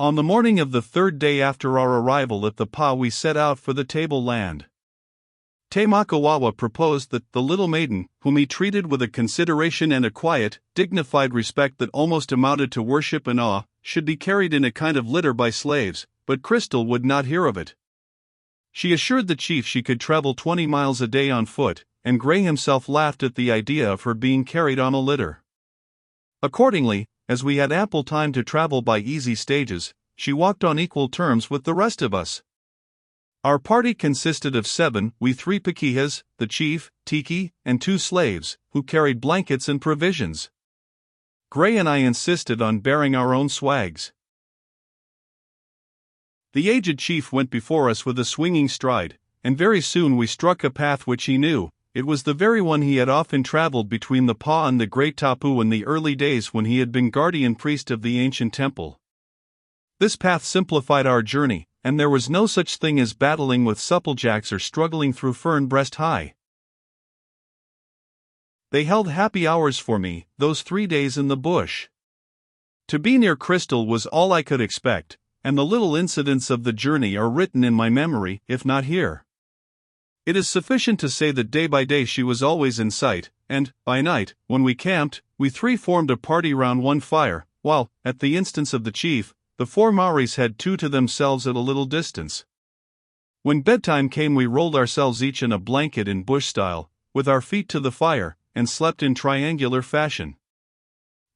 On the morning of the third day after our arrival at the Pa, we set out for the tableland. Te-Makawawa proposed that the little maiden, whom he treated with a consideration and a quiet, dignified respect that almost amounted to worship and awe, should be carried in a kind of litter by slaves, but Crystal would not hear of it. She assured the chief she could travel 20 miles a day on foot, and Gray himself laughed at the idea of her being carried on a litter. Accordingly, as we had ample time to travel by easy stages, she walked on equal terms with the rest of us. Our party consisted of 7, we 3 Pakihas, the chief, Tiki, and 2 slaves, who carried blankets and provisions. Gray and I insisted on bearing our own swags. The aged chief went before us with a swinging stride, and very soon we struck a path which he knew. It was the very one he had often traveled between the Pa and the Great Tapu in the early days when he had been guardian priest of the ancient temple. This path simplified our journey, and there was no such thing as battling with supplejacks or struggling through fern breast high. They held happy hours for me, those 3 days in the bush. To be near Crystal was all I could expect, and the little incidents of the journey are written in my memory, if not here. It is sufficient to say that day by day she was always in sight, and, by night, when we camped, we 3 formed a party round one fire, while, at the instance of the chief, the 4 Maoris had 2 to themselves at a little distance. When bedtime came, we rolled ourselves each in a blanket in bush style, with our feet to the fire, and slept in triangular fashion.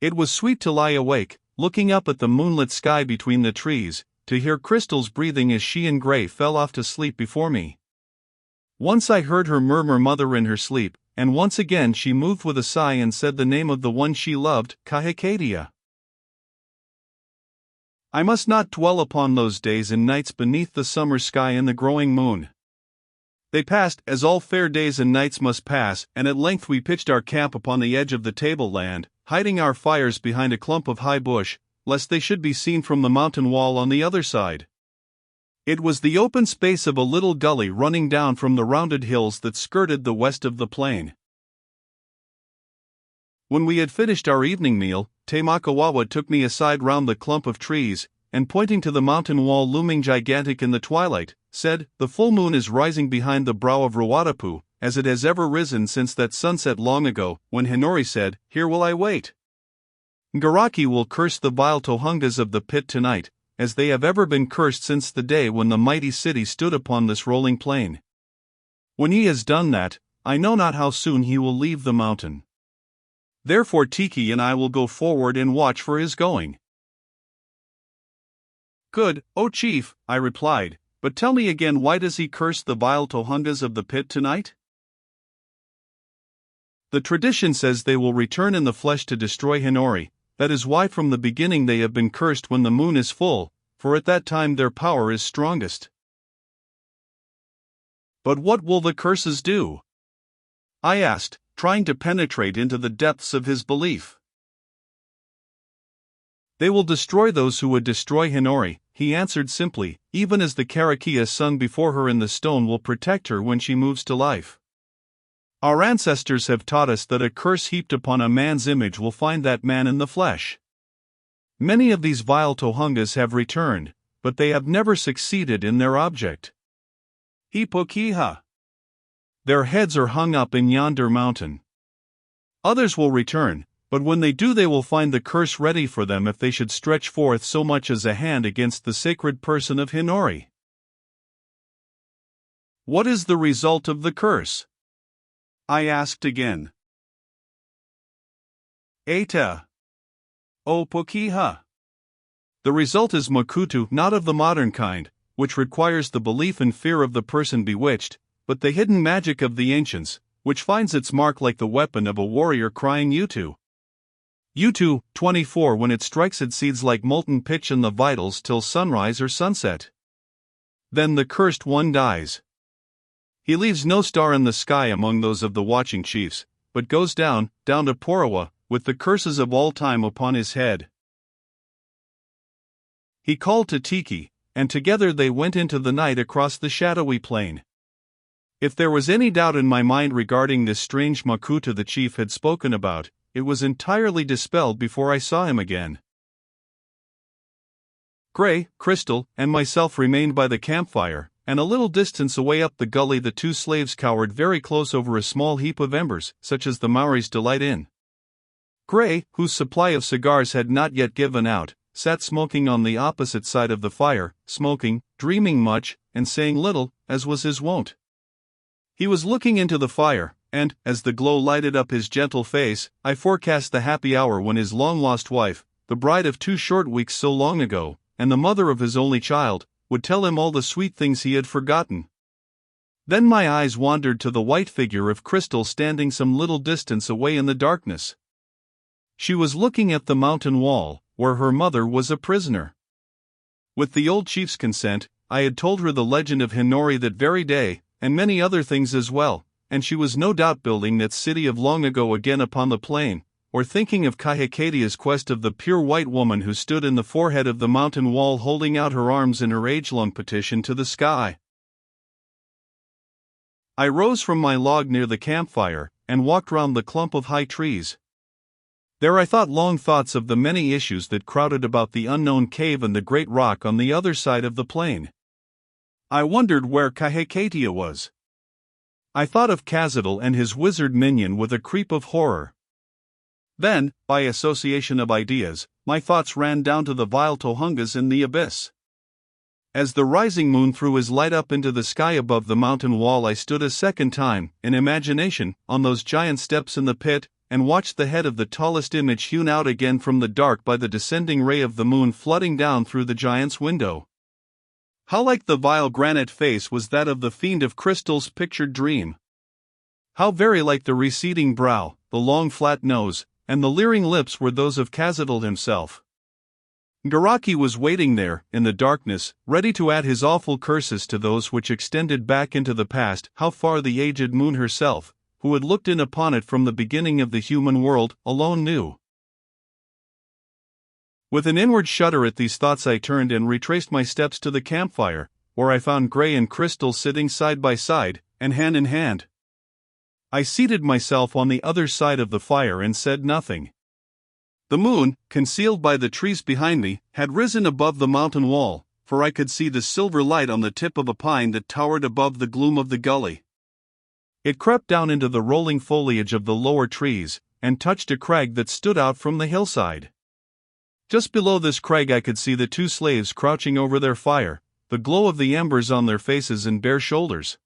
It was sweet to lie awake, looking up at the moonlit sky between the trees, to hear Crystal's breathing as she and Gray fell off to sleep before me. Once I heard her murmur mother in her sleep, and once again she moved with a sigh and said the name of the one she loved, Kahikadia. I must not dwell upon those days and nights beneath the summer sky and the growing moon. They passed, as all fair days and nights must pass, and at length we pitched our camp upon the edge of the tableland, hiding our fires behind a clump of high bush, lest they should be seen from the mountain wall on the other side. It was the open space of a little gully running down from the rounded hills that skirted the west of the plain. When we had finished our evening meal, Te-Makawawa took me aside round the clump of trees, and pointing to the mountain wall looming gigantic in the twilight, said, "The full moon is rising behind the brow of Rawatapu, as it has ever risen since that sunset long ago, when Hinori said, 'Here will I wait.' Ngaraki will curse the vile Tohungas of the pit tonight, as they have ever been cursed since the day when the mighty city stood upon this rolling plain. When he has done that, I know not how soon he will leave the mountain. Therefore Tiki and I will go forward and watch for his going." "Good, O chief," I replied, "but tell me again, why does he curse the vile Tohungas of the pit tonight?" "The tradition says they will return in the flesh to destroy Hinori. That is why from the beginning they have been cursed when the moon is full, for at that time their power is strongest." "But what will the curses do?" I asked, trying to penetrate into the depths of his belief. "They will destroy those who would destroy Hinori," he answered simply, "even as the Karakia sung before her in the stone will protect her when she moves to life. Our ancestors have taught us that a curse heaped upon a man's image will find that man in the flesh. Many of these vile Tohungas have returned, but they have never succeeded in their object. Hipokiha. Their heads are hung up in yonder mountain. Others will return, but when they do they will find the curse ready for them if they should stretch forth so much as a hand against the sacred person of Hinori." "What is the result of the curse?" I asked again. "Eta. O Pokiha. The result is Makutu, not of the modern kind, which requires the belief and fear of the person bewitched, but the hidden magic of the ancients, which finds its mark like the weapon of a warrior crying Utu. Utu, 24 when it strikes it seeds like molten pitch in the vitals till sunrise or sunset. Then the cursed one dies. He leaves no star in the sky among those of the watching chiefs, but goes down to Porawa, with the curses of all time upon his head." He called to Tiki, and together they went into the night across the shadowy plain. If there was any doubt in my mind regarding this strange Makuta the chief had spoken about, it was entirely dispelled before I saw him again. Gray, Crystal, and myself remained by the campfire, and a little distance away up the gully the two slaves cowered very close over a small heap of embers, such as the Maoris delight in. Gray, whose supply of cigars had not yet given out, sat smoking on the opposite side of the fire, smoking, dreaming much, and saying little, as was his wont. He was looking into the fire, and, as the glow lighted up his gentle face, I forecast the happy hour when his long-lost wife, the bride of 2 short weeks so long ago, and the mother of his only child, would tell him all the sweet things he had forgotten. Then my eyes wandered to the white figure of Crystal standing some little distance away in the darkness. She was looking at the mountain wall, where her mother was a prisoner. With the old chief's consent, I had told her the legend of Hinori that very day, and many other things as well, and she was no doubt building that city of long ago again upon the plain, or thinking of Kahekadia's quest of the pure white woman who stood in the forehead of the mountain wall holding out her arms in her age-long petition to the sky. I rose from my log near the campfire, and walked round the clump of high trees. There I thought long thoughts of the many issues that crowded about the unknown cave and the great rock on the other side of the plain. I wondered where Kahekadia was. I thought of Khazadal and his wizard minion with a creep of horror. Then, by association of ideas, my thoughts ran down to the vile Tohungas in the abyss. As the rising moon threw his light up into the sky above the mountain wall, I stood a second time, in imagination, on those giant steps in the pit, and watched the head of the tallest image hewn out again from the dark by the descending ray of the moon flooding down through the giant's window. How like the vile granite face was that of the fiend of Crystal's pictured dream! How very like the receding brow, the long flat nose, and the leering lips were those of Khazadal himself. Garaki was waiting there, in the darkness, ready to add his awful curses to those which extended back into the past. How far the aged moon herself, who had looked in upon it from the beginning of the human world, alone knew. With an inward shudder at these thoughts I turned and retraced my steps to the campfire, where I found Gray and Crystal sitting side by side, and hand in hand. I seated myself on the other side of the fire and said nothing. The moon, concealed by the trees behind me, had risen above the mountain wall, for I could see the silver light on the tip of a pine that towered above the gloom of the gully. It crept down into the rolling foliage of the lower trees, and touched a crag that stood out from the hillside. Just below this crag I could see the 2 slaves crouching over their fire, the glow of the embers on their faces and bare shoulders.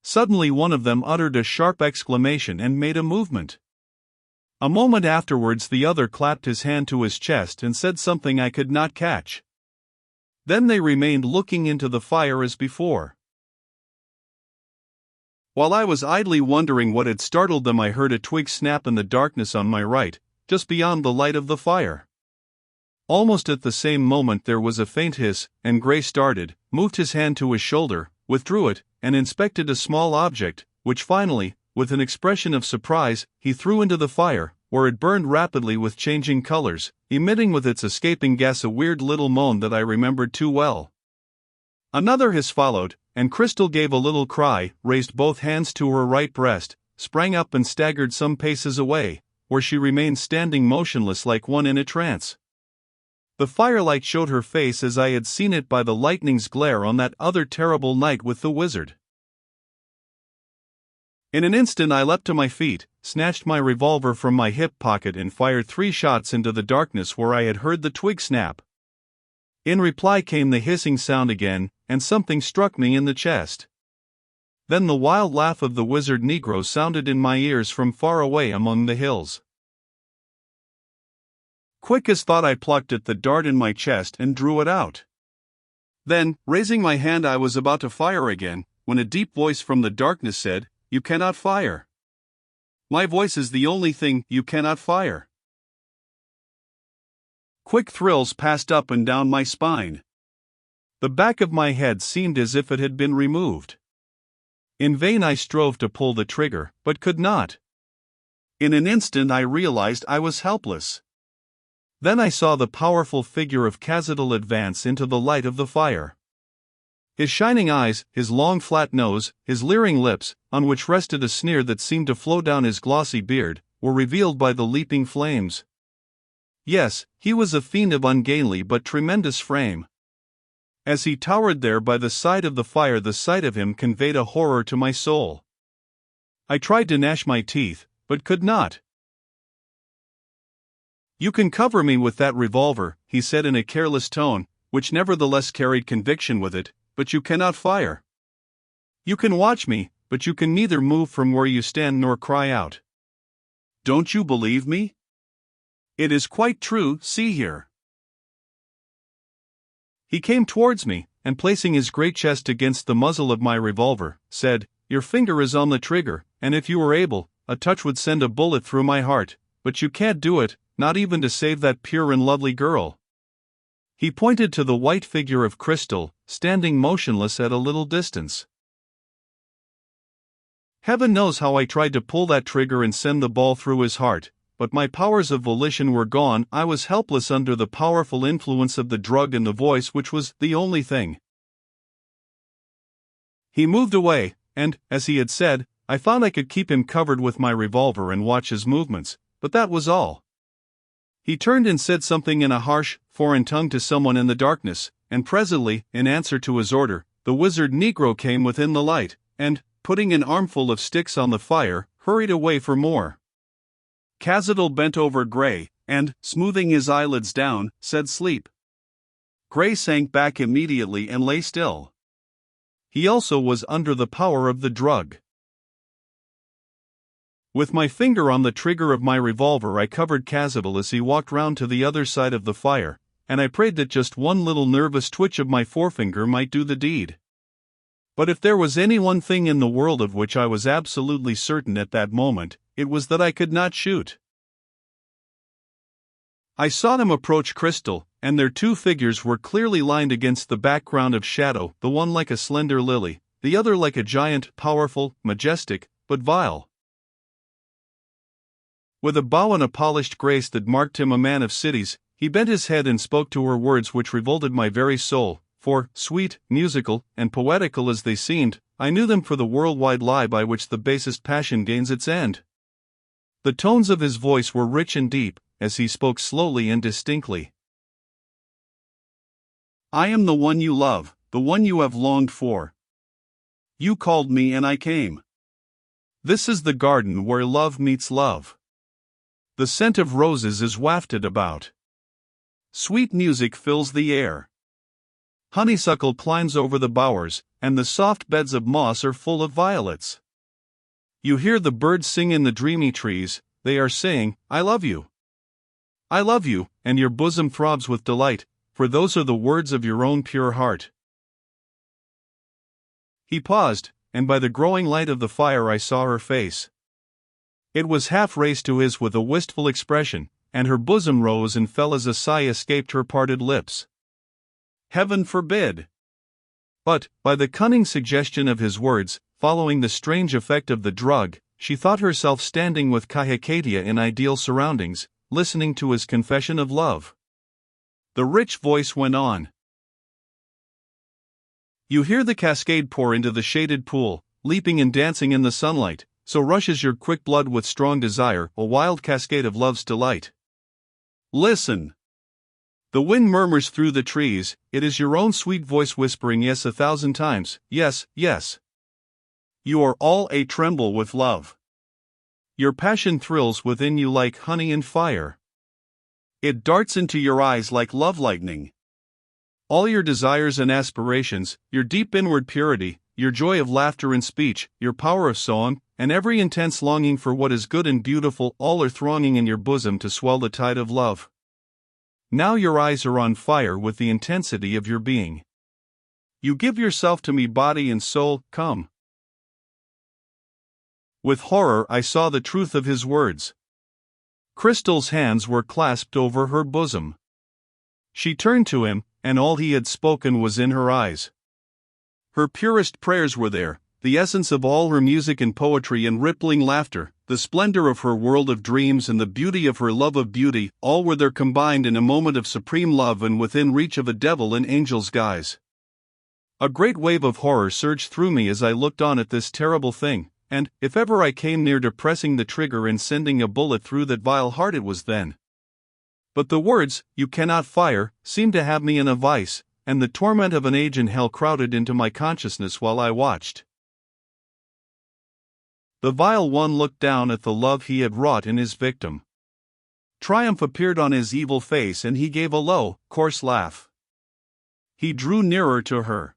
Suddenly one of them uttered a sharp exclamation and made a movement. A moment afterwards the other clapped his hand to his chest and said something I could not catch. Then they remained looking into the fire as before. While I was idly wondering what had startled them, I heard a twig snap in the darkness on my right, just beyond the light of the fire. Almost at the same moment there was a faint hiss, and Gray started, moved his hand to his shoulder, withdrew it, and inspected a small object, which finally, with an expression of surprise, he threw into the fire, where it burned rapidly with changing colors, emitting with its escaping gas a weird little moan that I remembered too well. Another hiss followed, and Crystal gave a little cry, raised both hands to her right breast, sprang up and staggered some paces away, where she remained standing motionless like one in a trance. The firelight showed her face as I had seen it by the lightning's glare on that other terrible night with the wizard. In an instant I leapt to my feet, snatched my revolver from my hip pocket and fired 3 shots into the darkness where I had heard the twig snap. In reply came the hissing sound again, and something struck me in the chest. Then the wild laugh of the wizard Negro sounded in my ears from far away among the hills. Quick as thought I plucked at the dart in my chest and drew it out. Then, raising my hand I was about to fire again, when a deep voice from the darkness said, "You cannot fire. My voice is the only thing you cannot fire." Quick thrills passed up and down my spine. The back of my head seemed as if it had been removed. In vain I strove to pull the trigger, but could not. In an instant I realized I was helpless. Then I saw the powerful figure of Khazadal advance into the light of the fire. His shining eyes, his long flat nose, his leering lips, on which rested a sneer that seemed to flow down his glossy beard, were revealed by the leaping flames. Yes, he was a fiend of ungainly but tremendous frame. As he towered there by the side of the fire, the sight of him conveyed a horror to my soul. I tried to gnash my teeth, but could not. "You can cover me with that revolver," he said in a careless tone, which nevertheless carried conviction with it, "but you cannot fire. You can watch me, but you can neither move from where you stand nor cry out. Don't you believe me? It is quite true, see here." He came towards me, and placing his great chest against the muzzle of my revolver, said, "Your finger is on the trigger, and if you were able, a touch would send a bullet through my heart, but you can't do it, not even to save that pure and lovely girl." He pointed to the white figure of Crystal, standing motionless at a little distance. Heaven knows how I tried to pull that trigger and send the ball through his heart, but my powers of volition were gone. I was helpless under the powerful influence of the drug and the voice, which was the only thing. He moved away, and, as he had said, I found I could keep him covered with my revolver and watch his movements, but that was all. He turned and said something in a harsh, foreign tongue to someone in the darkness, and presently, in answer to his order, the wizard Negro came within the light, and, putting an armful of sticks on the fire, hurried away for more. Cazadel bent over Gray, and, smoothing his eyelids down, said, "Sleep." Gray sank back immediately and lay still. He also was under the power of the drug. With my finger on the trigger of my revolver, I covered Cazadel as he walked round to the other side of the fire, and I prayed that just one little nervous twitch of my forefinger might do the deed. But if there was any one thing in the world of which I was absolutely certain at that moment, it was that I could not shoot. I saw them approach Crystal, and their two figures were clearly lined against the background of shadow, the one like a slender lily, the other like a giant, powerful, majestic, but vile. With a bow and a polished grace that marked him a man of cities, he bent his head and spoke to her words which revolted my very soul, for, sweet, musical, and poetical as they seemed, I knew them for the worldwide lie by which the basest passion gains its end. The tones of his voice were rich and deep, as he spoke slowly and distinctly. "I am the one you love, the one you have longed for. You called me and I came. This is the garden where love meets love. The scent of roses is wafted about. Sweet music fills the air. Honeysuckle climbs over the bowers, and the soft beds of moss are full of violets. You hear the birds sing in the dreamy trees, they are saying, 'I love you. I love you,' and your bosom throbs with delight, for those are the words of your own pure heart." He paused, and by the growing light of the fire I saw her face. It was half raised to his with a wistful expression, and her bosom rose and fell as a sigh escaped her parted lips. "Heaven forbid!" But, by the cunning suggestion of his words, following the strange effect of the drug, she thought herself standing with Kahakadia in ideal surroundings, listening to his confession of love. The rich voice went on. "You hear the cascade pour into the shaded pool, leaping and dancing in the sunlight, so rushes your quick blood with strong desire, a wild cascade of love's delight. Listen! The wind murmurs through the trees, it is your own sweet voice whispering yes 1,000 times, yes, yes. You are all a tremble with love. Your passion thrills within you like honey and fire. It darts into your eyes like love lightning. All your desires and aspirations, your deep inward purity, your joy of laughter and speech, your power of song, and every intense longing for what is good and beautiful, all are thronging in your bosom to swell the tide of love. Now your eyes are on fire with the intensity of your being. You give yourself to me body and soul, come." With horror I saw the truth of his words. Crystal's hands were clasped over her bosom. She turned to him, and all he had spoken was in her eyes. Her purest prayers were there, the essence of all her music and poetry and rippling laughter, the splendor of her world of dreams and the beauty of her love of beauty, all were there combined in a moment of supreme love and within reach of a devil in angel's guise. A great wave of horror surged through me as I looked on at this terrible thing, and, if ever I came near to pressing the trigger and sending a bullet through that vile heart, it was then. But the words, "You cannot fire," seemed to have me in a vice, and the torment of an age in hell crowded into my consciousness while I watched. The vile one looked down at the love he had wrought in his victim. Triumph appeared on his evil face, and he gave a low, coarse laugh. He drew nearer to her.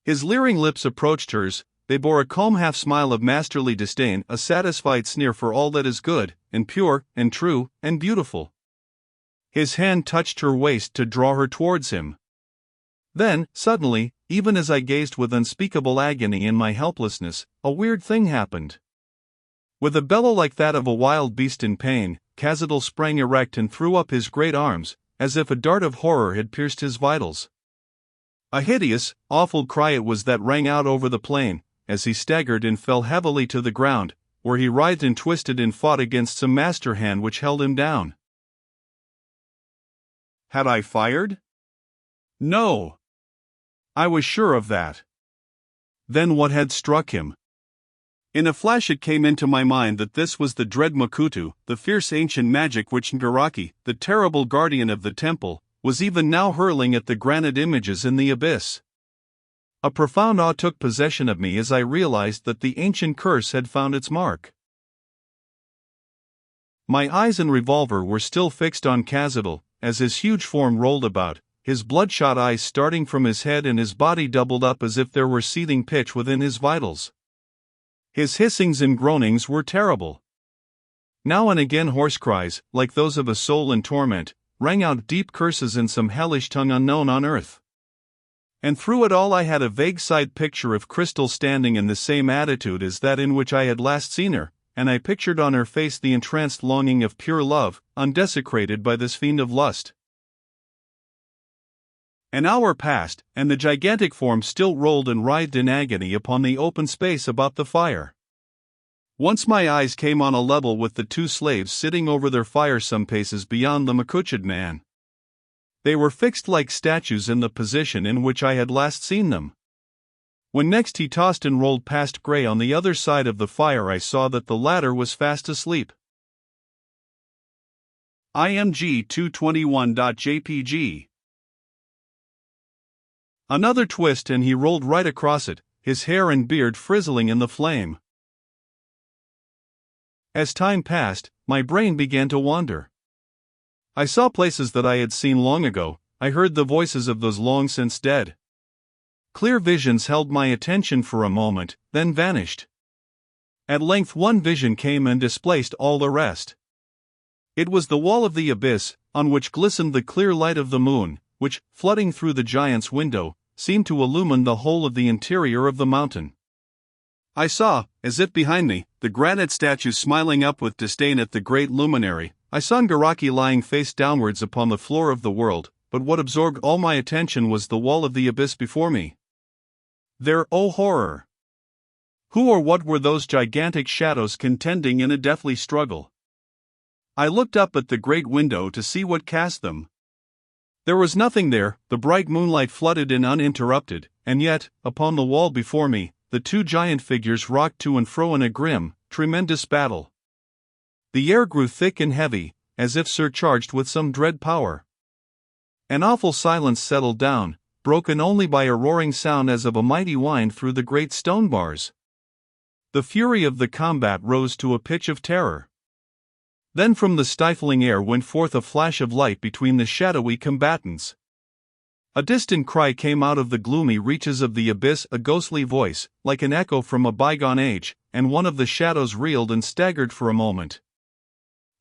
His leering lips approached hers. They bore a calm half-smile of masterly disdain, a satisfied sneer for all that is good, and pure, and true, and beautiful. His hand touched her waist to draw her towards him. Then, suddenly, even as I gazed with unspeakable agony in my helplessness, a weird thing happened. With a bellow like that of a wild beast in pain, Cazadel sprang erect and threw up his great arms, as if a dart of horror had pierced his vitals. A hideous, awful cry it was that rang out over the plain, as he staggered and fell heavily to the ground, where he writhed and twisted and fought against some master hand which held him down. Had I fired? No. I was sure of that. Then what had struck him? In a flash it came into my mind that this was the dread Makutu, the fierce ancient magic which Ngaraki, the terrible guardian of the temple, was even now hurling at the granite images in the abyss. A profound awe took possession of me as I realized that the ancient curse had found its mark. My eyes and revolver were still fixed on Cazadel, as his huge form rolled about, his bloodshot eyes starting from his head and his body doubled up as if there were seething pitch within his vitals. His hissings and groanings were terrible. Now and again hoarse cries, like those of a soul in torment, rang out deep curses in some hellish tongue unknown on earth. And through it all I had a vague side picture of Crystal standing in the same attitude as that in which I had last seen her, and I pictured on her face the entranced longing of pure love, undesecrated by this fiend of lust. An hour passed, and the gigantic form still rolled and writhed in agony upon the open space about the fire. Once my eyes came on a level with the two slaves sitting over their fire some paces beyond the Makuchid man. They were fixed like statues in the position in which I had last seen them. When next he tossed and rolled past Gray on the other side of the fire, I saw that the latter was fast asleep. IMG 221.jpg. Another twist and he rolled right across it, his hair and beard frizzling in the flame. As time passed, my brain began to wander. I saw places that I had seen long ago, I heard the voices of those long since dead. Clear visions held my attention for a moment, then vanished. At length one vision came and displaced all the rest. It was the wall of the abyss, on which glistened the clear light of the moon, which, flooding through the giant's window, seemed to illumine the whole of the interior of the mountain. I saw, as if behind me, the granite statue smiling up with disdain at the great luminary. I saw Ngaraki lying face downwards upon the floor of the world, but what absorbed all my attention was the wall of the abyss before me. There, oh horror! Who or what were those gigantic shadows contending in a deathly struggle? I looked up at the great window to see what cast them. There was nothing there, the bright moonlight flooded in uninterrupted, and yet, upon the wall before me, the two giant figures rocked to and fro in a grim, tremendous battle. The air grew thick and heavy, as if surcharged with some dread power. An awful silence settled down, broken only by a roaring sound as of a mighty wind through the great stone bars. The fury of the combat rose to a pitch of terror. Then from the stifling air went forth a flash of light between the shadowy combatants. A distant cry came out of the gloomy reaches of the abyss, a ghostly voice, like an echo from a bygone age, and one of the shadows reeled and staggered for a moment.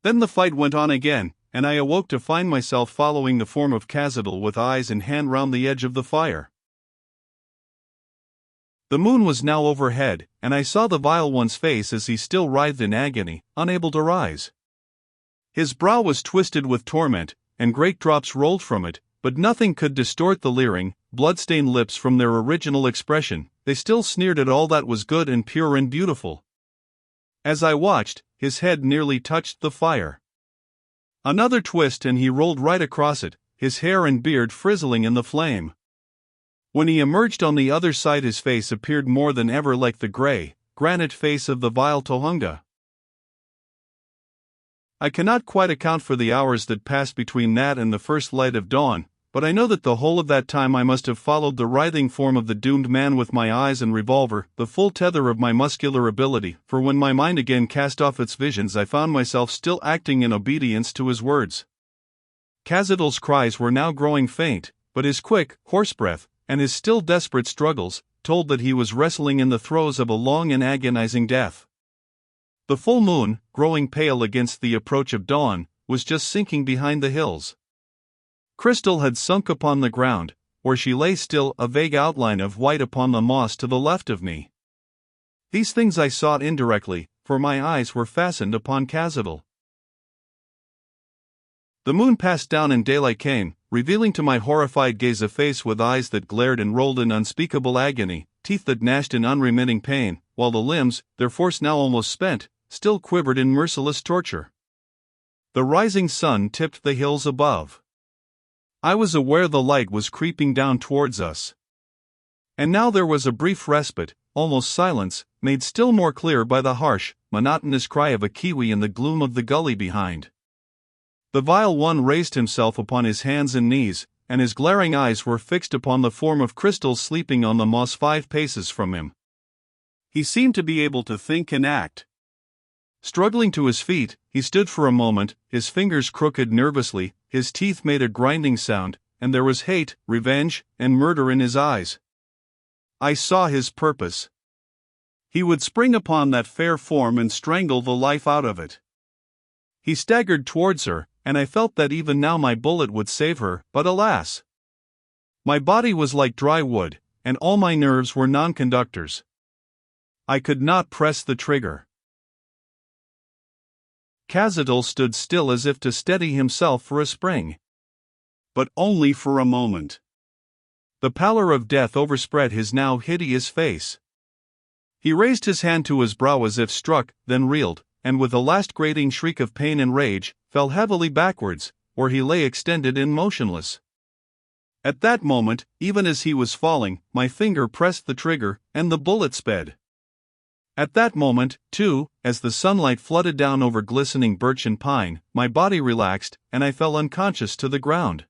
Then the fight went on again, and I awoke to find myself following the form of Cazadel with eyes and hand round the edge of the fire. The moon was now overhead, and I saw the vile one's face as he still writhed in agony, unable to rise. His brow was twisted with torment, and great drops rolled from it, but nothing could distort the leering, blood-stained lips from their original expression. They still sneered at all that was good and pure and beautiful. As I watched, his head nearly touched the fire. Another twist and he rolled right across it, his hair and beard frizzling in the flame. When he emerged on the other side, his face appeared more than ever like the gray, granite face of the vile Tohunga. I cannot quite account for the hours that passed between that and the first light of dawn, but I know that the whole of that time I must have followed the writhing form of the doomed man with my eyes and revolver, the full tether of my muscular ability, for when my mind again cast off its visions I found myself still acting in obedience to his words. Cazadil's cries were now growing faint, but his quick, hoarse breath, and his still desperate struggles, told that he was wrestling in the throes of a long and agonizing death. The full moon, growing pale against the approach of dawn, was just sinking behind the hills. Crystal had sunk upon the ground, where she lay still, a vague outline of white upon the moss to the left of me. These things I sought indirectly, for my eyes were fastened upon Cazadil. The moon passed down and daylight came, revealing to my horrified gaze a face with eyes that glared and rolled in unspeakable agony, teeth that gnashed in unremitting pain, while the limbs, their force now almost spent, still quivered in merciless torture. The rising sun tipped the hills above. I was aware the light was creeping down towards us. And now there was a brief respite, almost silence, made still more clear by the harsh, monotonous cry of a kiwi in the gloom of the gully behind. The vile one raised himself upon his hands and knees, and his glaring eyes were fixed upon the form of Crystal sleeping on the moss 5 paces from him. He seemed to be able to think and act. Struggling to his feet, he stood for a moment, his fingers crooked nervously, his teeth made a grinding sound, and there was hate, revenge, and murder in his eyes. I saw his purpose. He would spring upon that fair form and strangle the life out of it. He staggered towards her, and I felt that even now my bullet would save her, but alas! My body was like dry wood, and all my nerves were non-conductors. I could not press the trigger. Cazadil stood still as if to steady himself for a spring. But only for a moment. The pallor of death overspread his now hideous face. He raised his hand to his brow as if struck, then reeled, and with a last grating shriek of pain and rage, fell heavily backwards, where he lay extended and motionless. At that moment, even as he was falling, my finger pressed the trigger, and the bullet sped. At that moment, too, as the sunlight flooded down over glistening birch and pine, my body relaxed, and I fell unconscious to the ground.